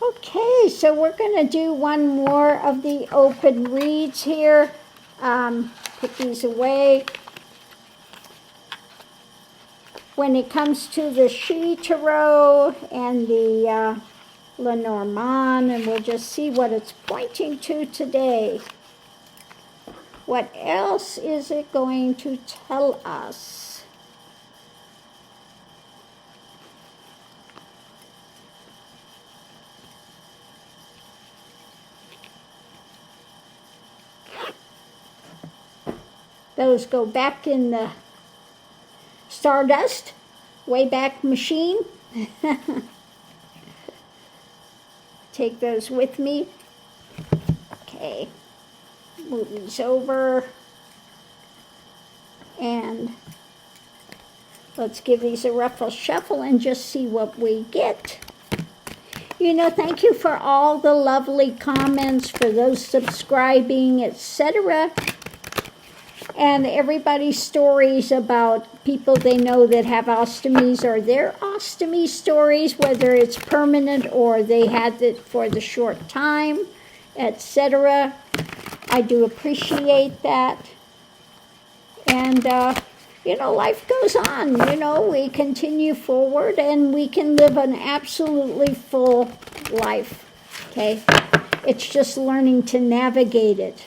Okay, so we're going to do one more of the open reads here. Put these away. When it comes to the She Tarot and the Lenormand, and we'll just see what it's pointing to today. What else is it going to tell us? Those go back in the Stardust Wayback Machine. Take those with me. Okay, move these over. And let's give these a ruffle shuffle and just see what we get. You know, thank you for all the lovely comments, for those subscribing, etc. And everybody's stories about people they know that have ostomies, or their ostomy stories, whether it's permanent or they had it for the short time, etc. I do appreciate that. And, you know, life goes on. You know, we continue forward and we can live an absolutely full life, okay? It's just learning to navigate it.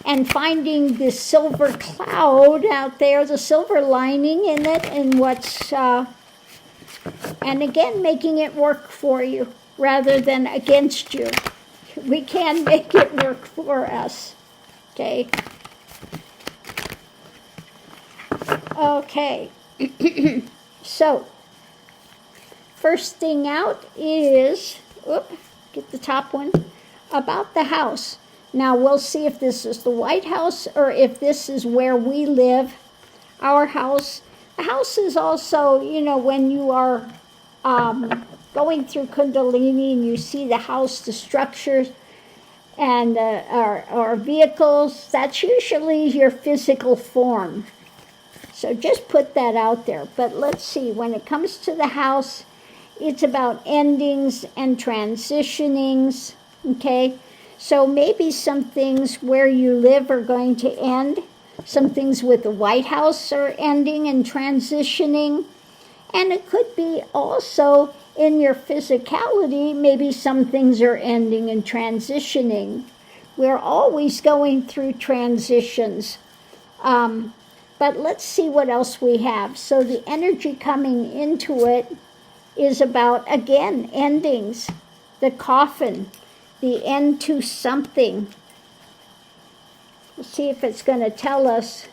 And finding the silver cloud out there, the silver lining in it, and what's, and again, making it work for you rather than against you. We can make it work for us, okay? Okay, so, first thing out is, get the top one, about the house. Now, we'll see if this is the White House or if this is where we live, our house. The house is also, you know, when you are going through Kundalini and you see the house, the structures, and our vehicles, that's usually your physical form. So just put that out there. But let's see, when it comes to the house, it's about endings and transitionings, okay? So maybe some things where you live are going to end. Some things with the White House are ending and transitioning. And it could be also in your physicality, maybe some things are ending and transitioning. We're always going through transitions. But let's see what else we have. So the energy coming into it is about, again, endings, the coffin, the end to something. Let's see if it's going to tell us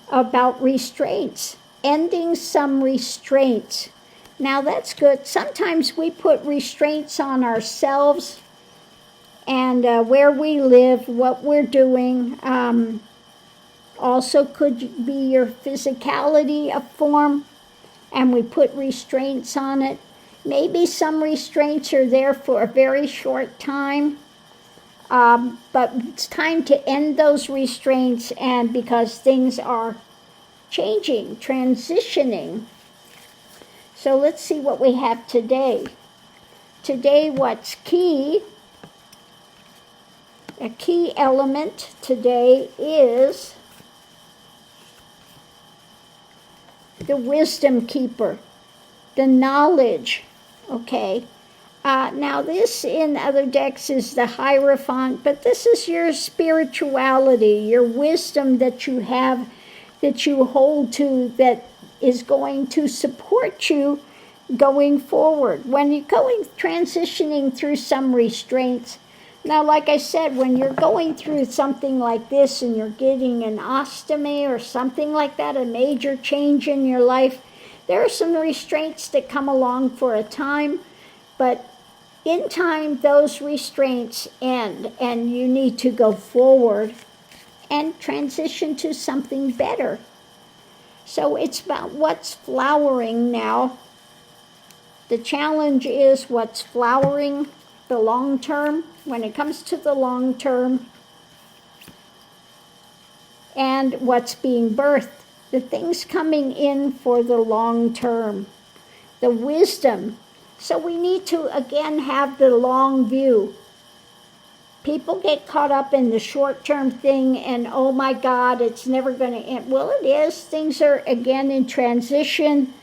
about restraints, ending some restraints. Now that's good. Sometimes we put restraints on ourselves and where we live, what we're doing. Also could be your physicality, a form, and we put restraints on it. Maybe some restraints are there for a very short time, but it's time to end those restraints, and because things are changing, transitioning. So let's see what we have today. Today, what's key? A key element today is the wisdom keeper, the knowledge, okay? Now this in other decks is the Hierophant, but this is your spirituality, your wisdom that you have, that you hold to, that is going to support you going forward. When you're transitioning through some restraints, now, like I said, when you're going through something like this and you're getting an ostomy or something like that, a major change in your life, there are some restraints that come along for a time, but in time, those restraints end, and you need to go forward and transition to something better. So it's about what's flowering now. The challenge is what's flowering, the long term, when it comes to the long term, and what's being birthed, the things coming in for the long term, the wisdom. So we need to, again, have the long view. People get caught up in the short-term thing and, oh my God, it's never going to end. Well, it is. Things are, again, in transition.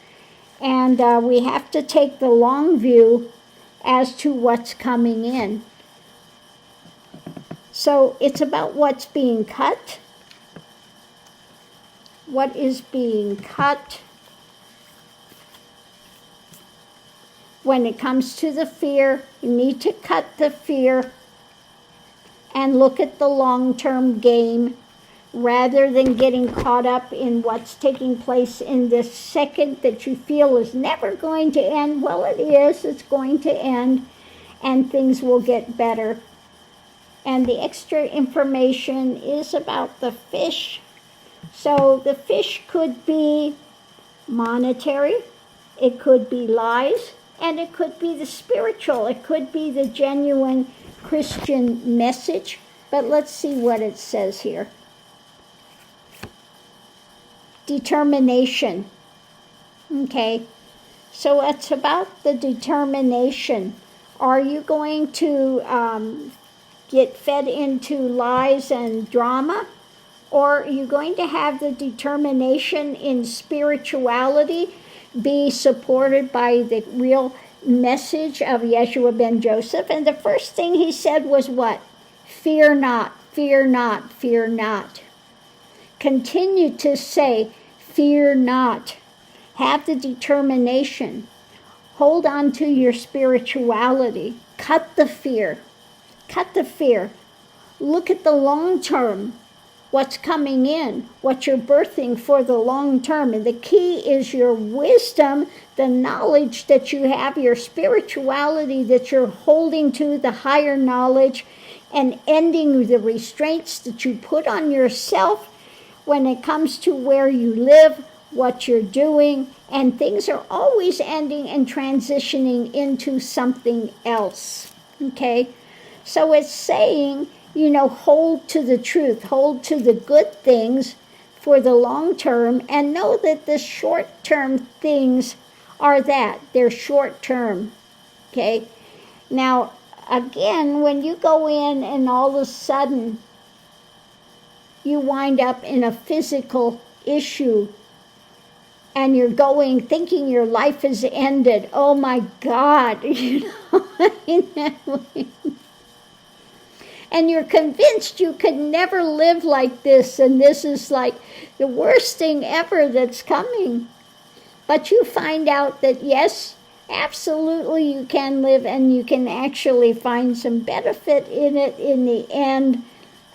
And we have to take the long view as to what's coming in. So it's about what's being cut. What is being cut? When it comes to the fear, you need to cut the fear and look at the long-term game rather than getting caught up in what's taking place in this second that you feel is never going to end. Well, it is. It's going to end, and things will get better. And the extra information is about the fish. So the fish could be monetary, it could be lies, and it could be the spiritual. It could be the genuine Christian message. But let's see what it says here. Determination. Okay, so it's about the determination. Are you going to get fed into lies and drama? Or are you going to have the determination in spirituality be supported by the real message of Yeshua ben Joseph? And the first thing he said was what? Fear not, fear not, fear not. Continue to say, fear not. Have the determination. Hold on to your spirituality. Cut the fear. Cut the fear. Look at the long term. What's coming in, what you're birthing for the long term. And the key is your wisdom, the knowledge that you have, your spirituality that you're holding to, the higher knowledge, and ending the restraints that you put on yourself when it comes to where you live, what you're doing, and things are always ending and transitioning into something else, okay? So it's saying, hold to the truth, hold to the good things for the long term, and know that the short-term things are that. They're short-term, okay? Now, again, when you go in and all of a sudden you wind up in a physical issue and you're thinking your life has ended, oh my God, and you're convinced you could never live like this, and this is like the worst thing ever that's coming. But you find out that yes, absolutely you can live, and you can actually find some benefit in it in the end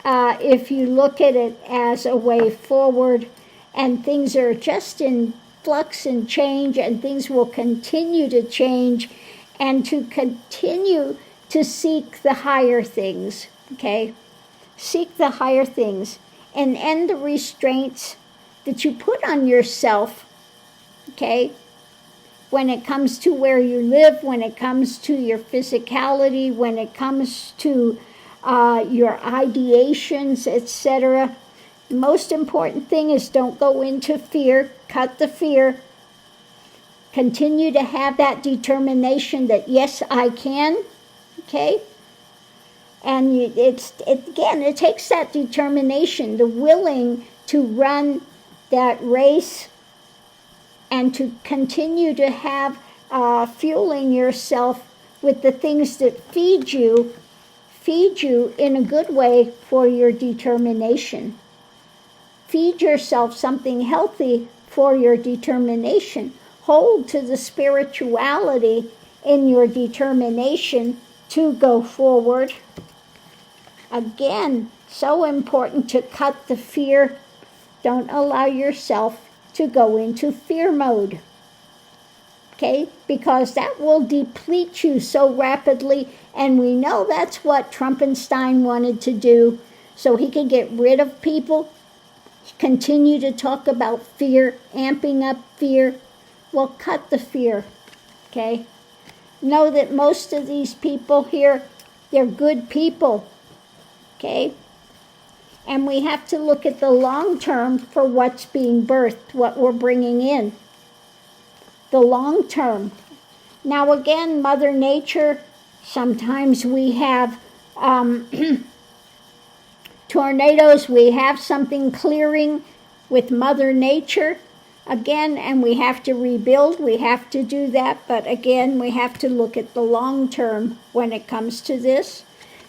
if you look at it as a way forward, and things are just in flux and change, and things will continue to change, and to continue to seek the higher things. Okay, seek the higher things and end the restraints that you put on yourself, okay, when it comes to where you live, when it comes to your physicality, when it comes to your ideations, etc. The most important thing is don't go into fear, cut the fear, continue to have that determination that yes, I can, okay? And it takes that determination, the willing to run that race and to continue to have fueling yourself with the things that feed you in a good way for your determination. Feed yourself something healthy for your determination. Hold to the spirituality in your determination to go forward. Again, so important to cut the fear. Don't allow yourself to go into fear mode, okay? Because that will deplete you so rapidly, and we know that's what Trumpenstein wanted to do, so he could get rid of people, continue to talk about fear, amping up fear. Well, cut the fear, okay? Know that most of these people here, they're good people. Okay? And we have to look at the long term for what's being birthed, what we're bringing in. The long term. Now again, Mother Nature, sometimes we have tornadoes, we have something clearing with Mother Nature again, and we have to rebuild, we have to do that, but again, we have to look at the long term when it comes to this.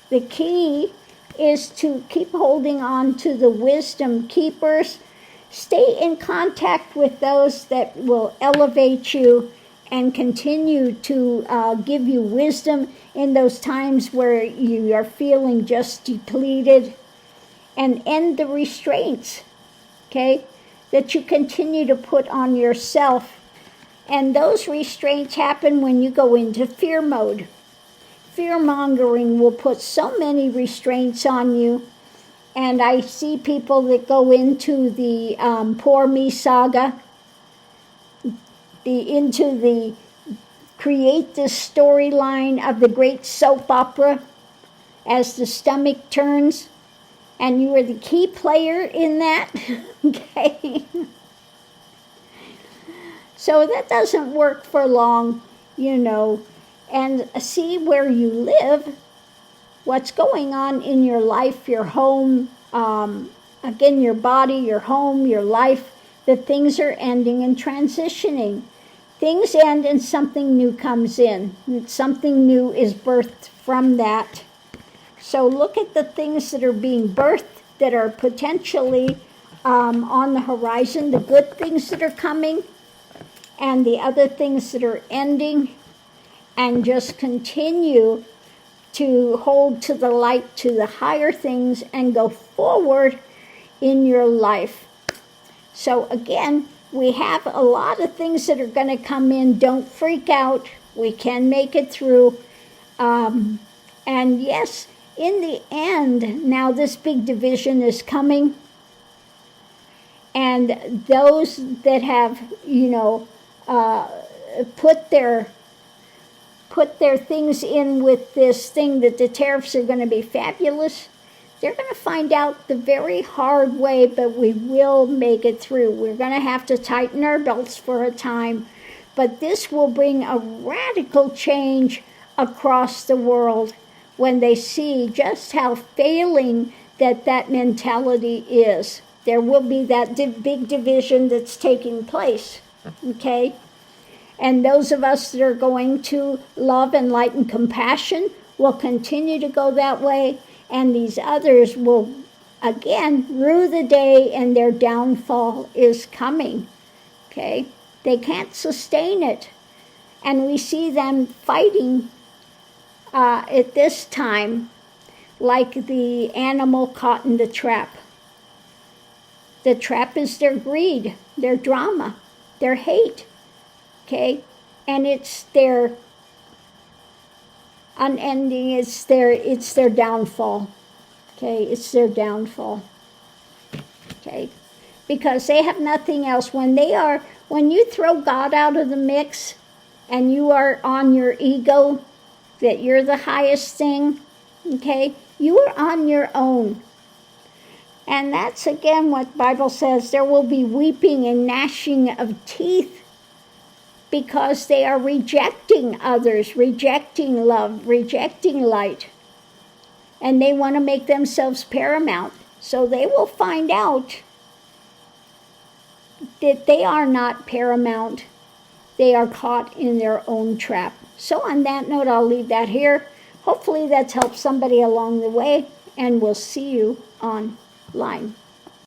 The key is to keep holding on to the wisdom keepers. Stay in contact with those that will elevate you and continue to give you wisdom in those times where you are feeling just depleted, and end the restraints, okay, that you continue to put on yourself. And those restraints happen when you go into fear mode. Fear-mongering will put so many restraints on you. And I see people that go into the poor me saga, create this storyline of the great soap opera as the stomach turns, and you are the key player in that, okay? So that doesn't work for long, you know. And see where you live, what's going on in your life, your home, again, your body, your home, your life, that things are ending and transitioning. Things end and something new comes in. Something new is birthed from that. So look at the things that are being birthed that are potentially on the horizon, the good things that are coming, and the other things that are ending, and just continue to hold to the light, to the higher things, and go forward in your life. So again, we have a lot of things that are going to come in. Don't freak out. We can make it through. And yes, in the end, now this big division is coming. And those that have, you know, put their things in with this thing that the tariffs are going to be fabulous, they're going to find out the very hard way, but we will make it through. We're going to have to tighten our belts for a time, but this will bring a radical change across the world when they see just how failing that mentality is. There will be that big division that's taking place, okay? And those of us that are going to love and light and compassion will continue to go that way. And these others will, again, rue the day, and their downfall is coming. Okay? They can't sustain it. And we see them fighting at this time like the animal caught in the trap. The trap is their greed, their drama, their hate. Okay, and it's their unending, it's their downfall. Okay, it's their downfall. Okay, because they have nothing else. When you throw God out of the mix and you are on your ego, that you're the highest thing, okay, you are on your own. And that's again what the Bible says, there will be weeping and gnashing of teeth, because they are rejecting others, rejecting love, rejecting light. And they want to make themselves paramount. So they will find out that they are not paramount. They are caught in their own trap. So on that note, I'll leave that here. Hopefully that's helped somebody along the way, and we'll see you online.